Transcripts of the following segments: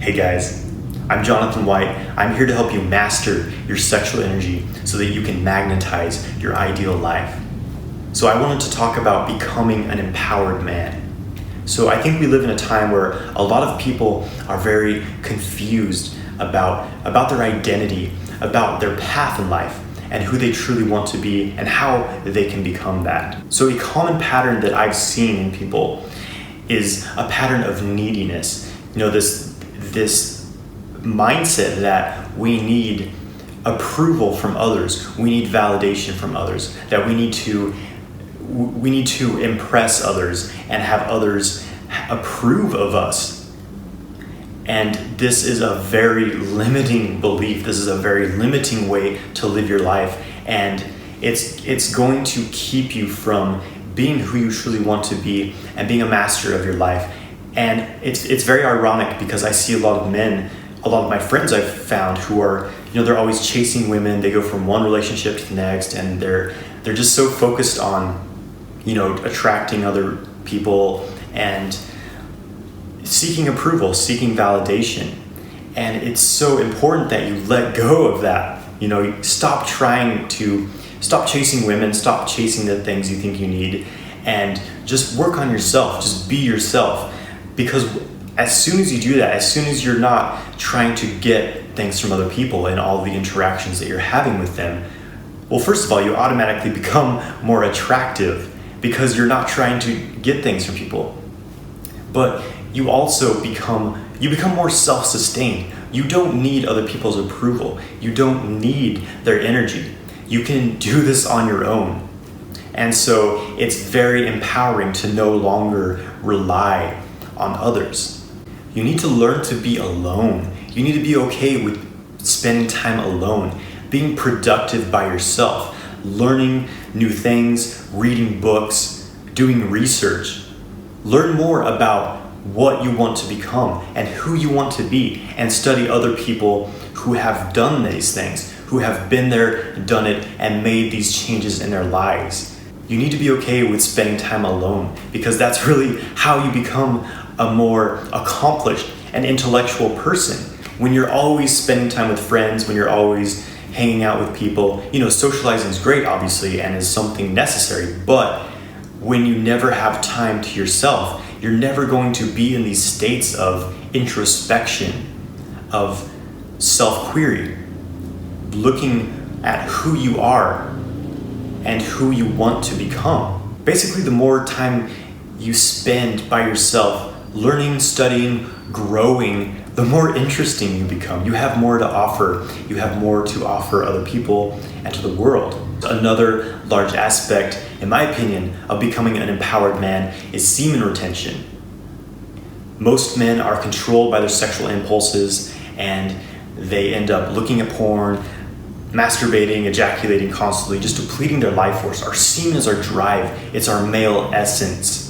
Hey guys, I'm Jonathan White. I'm here to help you master your sexual energy so that you can magnetize your ideal life. So I wanted to talk about becoming an empowered man. So I think we live in a time where a lot of people are very confused about their identity, about their path in life, and who they truly want to be and how they can become that. So a common pattern that I've seen in people is a pattern of neediness. This mindset that we need approval from others, we need validation from others, that we need to impress others and have others approve of us. And this is a very limiting belief. This is a very limiting way to live your life, and it's going to keep you from being who you truly want to be and being a master of your life. And it's very ironic because I see a lot of men, a lot of my friends I've found who are, they're always chasing women. They go from one relationship to the next, and they're just so focused on, attracting other people and seeking approval, seeking validation. And it's so important that you let go of that. Stop chasing women, stop chasing the things you think you need, and just work on yourself. Just be yourself. Because as soon as you do that, as soon as you're not trying to get things from other people and all the interactions that you're having with them, well, first of all, you automatically become more attractive because you're not trying to get things from people. But you also become more self-sustained. You don't need other people's approval. You don't need their energy. You can do this on your own. And so it's very empowering to no longer rely on others. You need to learn to be alone. You need to be okay with spending time alone, being productive by yourself, learning new things, reading books, doing research. Learn more about what you want to become and who you want to be, and study other people who have done these things, who have been there, done it, and made these changes in their lives. You need to be okay with spending time alone, because that's really how you become a more accomplished and intellectual person. When you're always spending time with friends, when you're always hanging out with people, socializing is great, obviously, and is something necessary, but when you never have time to yourself, you're never going to be in these states of introspection, of self-query, looking at who you are and who you want to become. Basically, the more time you spend by yourself, learning, studying, growing, the more interesting you become. You have more to offer. You have more to offer other people and to the world. Another large aspect, in my opinion, of becoming an empowered man is semen retention. Most men are controlled by their sexual impulses, and they end up looking at porn, masturbating, ejaculating constantly, just depleting their life force. Our semen is our drive. It's our male essence.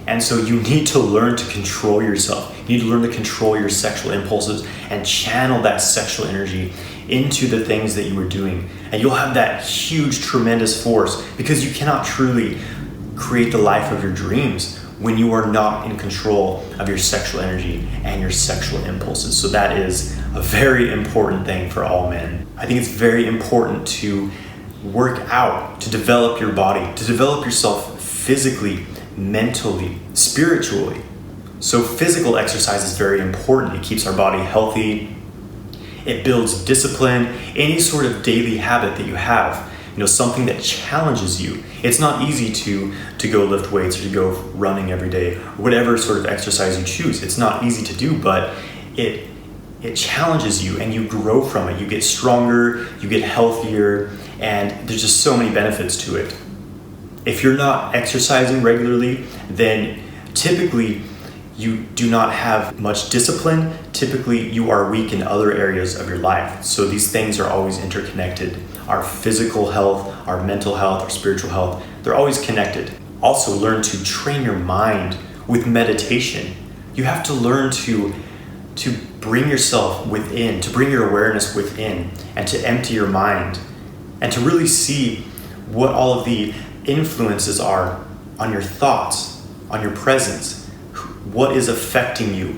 And so you need to learn to control yourself. You need to learn to control your sexual impulses and channel that sexual energy into the things that you are doing. And you'll have that huge, tremendous force, because you cannot truly create the life of your dreams when you are not in control of your sexual energy and your sexual impulses. So that is a very important thing for all men. I think it's very important to work out, to develop your body, to develop yourself physically, mentally, spiritually. So physical exercise is very important. It keeps our body healthy. It builds discipline, any sort of daily habit that you have, something that challenges you. It's not easy to go lift weights or to go running every day, or whatever sort of exercise you choose. It's not easy to do, but it challenges you and you grow from it. You get stronger, you get healthier, and there's just so many benefits to it. If you're not exercising regularly, then typically you do not have much discipline. Typically you are weak in other areas of your life. So these things are always interconnected. Our physical health, our mental health, our spiritual health, they're always connected. Also, learn to train your mind with meditation. You have to learn to bring yourself within, to bring your awareness within, and to empty your mind, and to really see what all of the influences are on your thoughts, on your presence, what is affecting you,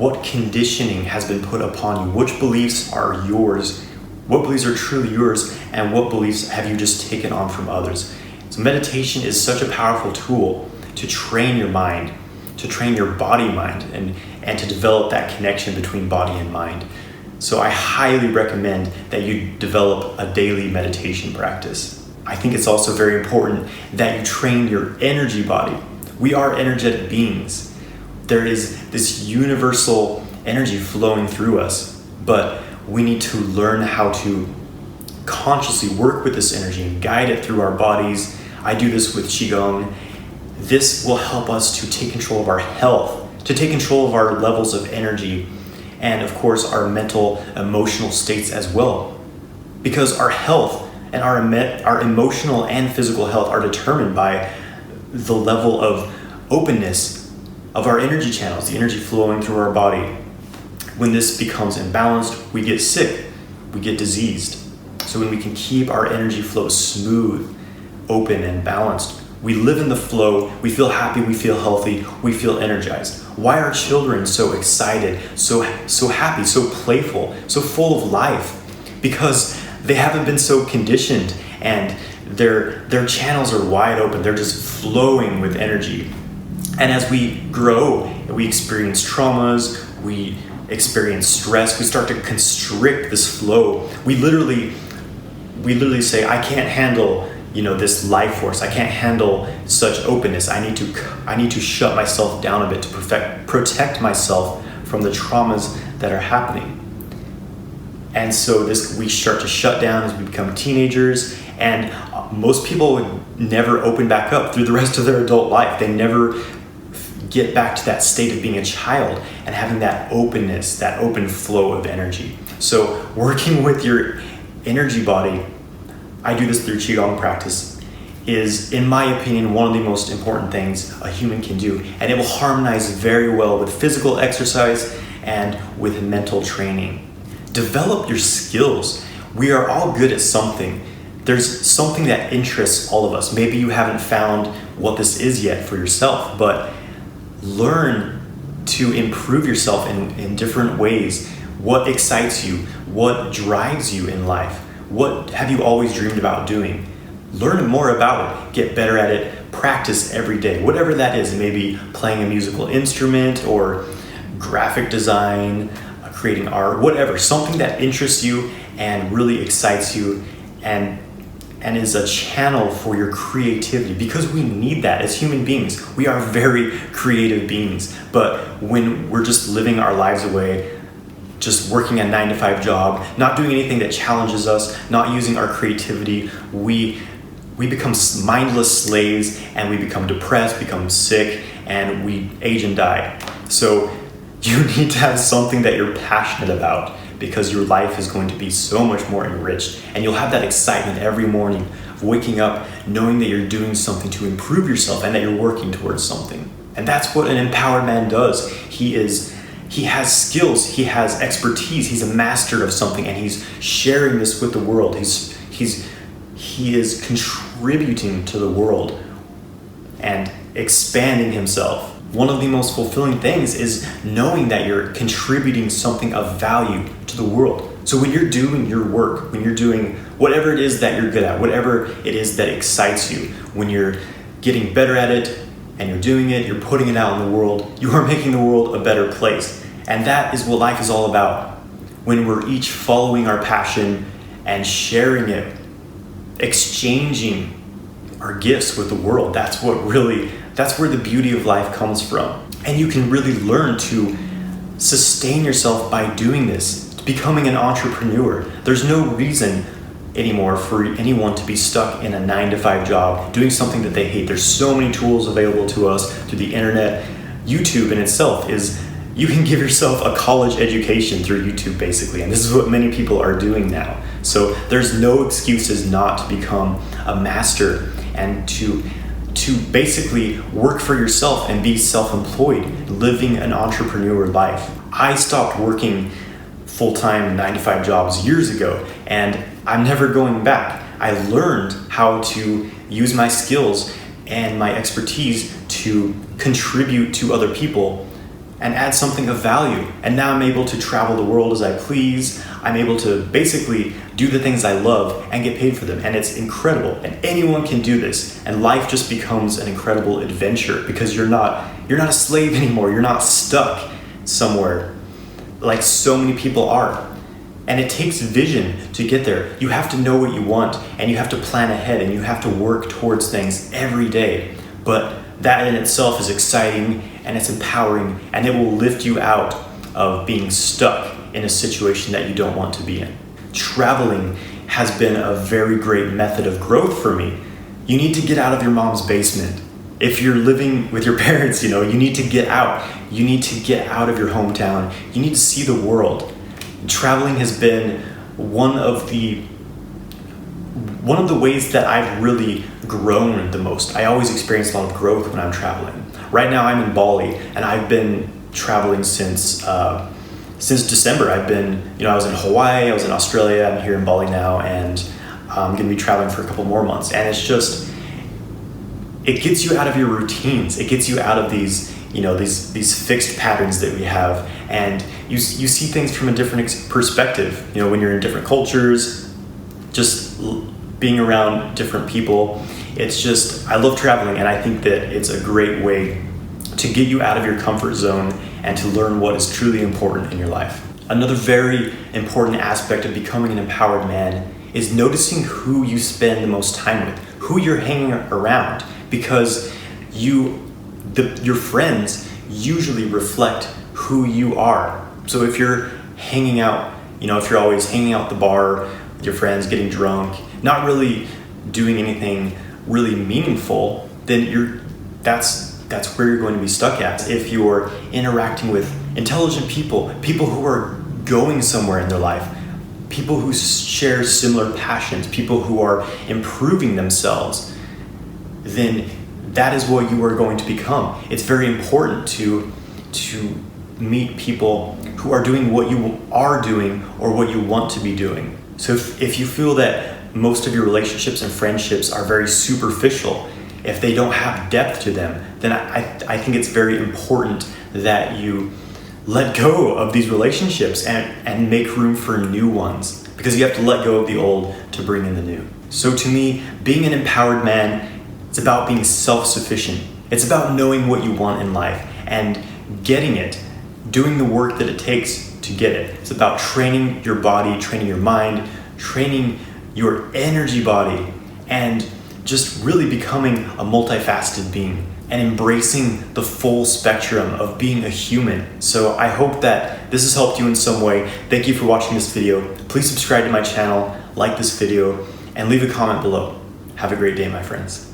what conditioning has been put upon you, which beliefs are yours, what beliefs are truly yours, and what beliefs have you just taken on from others. So meditation is such a powerful tool to train your mind, to train your body mind, and to develop that connection between body and mind. So I highly recommend that you develop a daily meditation practice. I think it's also very important that you train your energy body. We are energetic beings. There is this universal energy flowing through us, but we need to learn how to consciously work with this energy and guide it through our bodies. I do this with Qigong. This will help us to take control of our health, to take control of our levels of energy, and of course our mental, emotional states as well. Because our health and our emotional and physical health are determined by the level of openness of our energy channels, the energy flowing through our body. When this becomes imbalanced, we get sick, we get diseased. So when we can keep our energy flow smooth, open, and balanced, we live in the flow, we feel happy, we feel healthy, we feel energized. Why are children so excited, so happy, so playful, so full of life? Because they haven't been so conditioned, and their channels are wide open. They're just flowing with energy. And as we grow, we experience traumas, we experience stress, we start to constrict this flow. We literally say, I can't handle this life force. I can't handle such openness. I need to shut myself down a bit to protect myself from the traumas that are happening. And so we start to shut down as we become teenagers, and most people would never open back up through the rest of their adult life. They never get back to that state of being a child and having that openness, that open flow of energy. So working with your energy body, I do this through Qigong practice, is, in my opinion, one of the most important things a human can do. And it will harmonize very well with physical exercise and with mental training. Develop your skills. We are all good at something. There's something that interests all of us. Maybe you haven't found what this is yet for yourself, but learn to improve yourself in different ways. What excites you? What drives you in life? What have you always dreamed about doing? Learn more about it. Get better at it. Practice every day. Whatever that is. Maybe playing a musical instrument or graphic design, creating art, whatever. Something that interests you and really excites you and is a channel for your creativity, because we need that as human beings. We are very creative beings, but when we're just living our lives away, just working a 9-to-5 job, not doing anything that challenges us, not using our creativity, we become mindless slaves, and we become depressed, become sick, and we age and die. So you need to have something that you're passionate about, because your life is going to be so much more enriched, and you'll have that excitement every morning of waking up knowing that you're doing something to improve yourself and that you're working towards something. And that's what an empowered man does. He has skills, he has expertise, he's a master of something, and he's sharing this with the world. He is contributing to the world and expanding himself. One of the most fulfilling things is knowing that you're contributing something of value to the world. So when you're doing your work, when you're doing whatever it is that you're good at, whatever it is that excites you, when you're getting better at it and you're doing it, you're putting it out in the world, you are making the world a better place. And that is what life is all about. When we're each following our passion and sharing it, exchanging our gifts with the world, that's where the beauty of life comes from. And you can really learn to sustain yourself by doing this, becoming an entrepreneur. There's no reason anymore for anyone to be stuck in a 9-to-5 job, doing something that they hate. There's so many tools available to us through the internet. YouTube in itself you can give yourself a college education through YouTube, basically. And this is what many people are doing now. So there's no excuses not to become a master and to basically work for yourself and be self-employed, living an entrepreneur life. I stopped working full-time 9-to-5 jobs years ago, and I'm never going back. I learned how to use my skills and my expertise to contribute to other people and add something of value. And now I'm able to travel the world as I please. I'm able to basically do the things I love and get paid for them. And it's incredible. And anyone can do this. And life just becomes an incredible adventure because you're not a slave anymore. You're not stuck somewhere like so many people are. And it takes vision to get there. You have to know what you want, and you have to plan ahead, and you have to work towards things every day. But that in itself is exciting, and it's empowering, and it will lift you out of being stuck in a situation that you don't want to be in. Traveling has been a very great method of growth for me. You need to get out of your mom's basement. If you're living with your parents, you need to get out. You need to get out of your hometown. You need to see the world. Traveling has been one of the ways that I've really grown the most. I always experience a lot of growth when I'm traveling. Right now I'm in Bali, and I've been traveling since December. I was in Hawaii, I was in Australia, I'm here in Bali now, and I'm gonna be traveling for a couple more months. And it's just, it gets you out of your routines. It gets you out of these fixed patterns that we have, and you see things from a different perspective. When you're in different cultures, just being around different people. It's just, I love traveling, and I think that it's a great way to get you out of your comfort zone and to learn what is truly important in your life. Another very important aspect of becoming an empowered man is noticing who you spend the most time with, who you're hanging around, because your friends usually reflect who you are. So if you're hanging out, if you're always hanging out at the bar with your friends, getting drunk, not really doing anything really meaningful, then that's where you're going to be stuck at. If you're interacting with intelligent people who are going somewhere in their life, people who share similar passions, people who are improving themselves, then that is what you are going to become. It's very important to meet people who are doing what you are doing or what you want to be doing. So if you feel that most of your relationships and friendships are very superficial, if they don't have depth to them, then I think it's very important that you let go of these relationships and make room for new ones, because you have to let go of the old to bring in the new. So to me, being an empowered man, it's about being self-sufficient. It's about knowing what you want in life and getting it, doing the work that it takes to get it. It's about training your body, training your mind, training your energy body, and just really becoming a multifaceted being and embracing the full spectrum of being a human. So I hope that this has helped you in some way. Thank you for watching this video. Please subscribe to my channel, like this video, and leave a comment below. Have a great day, my friends.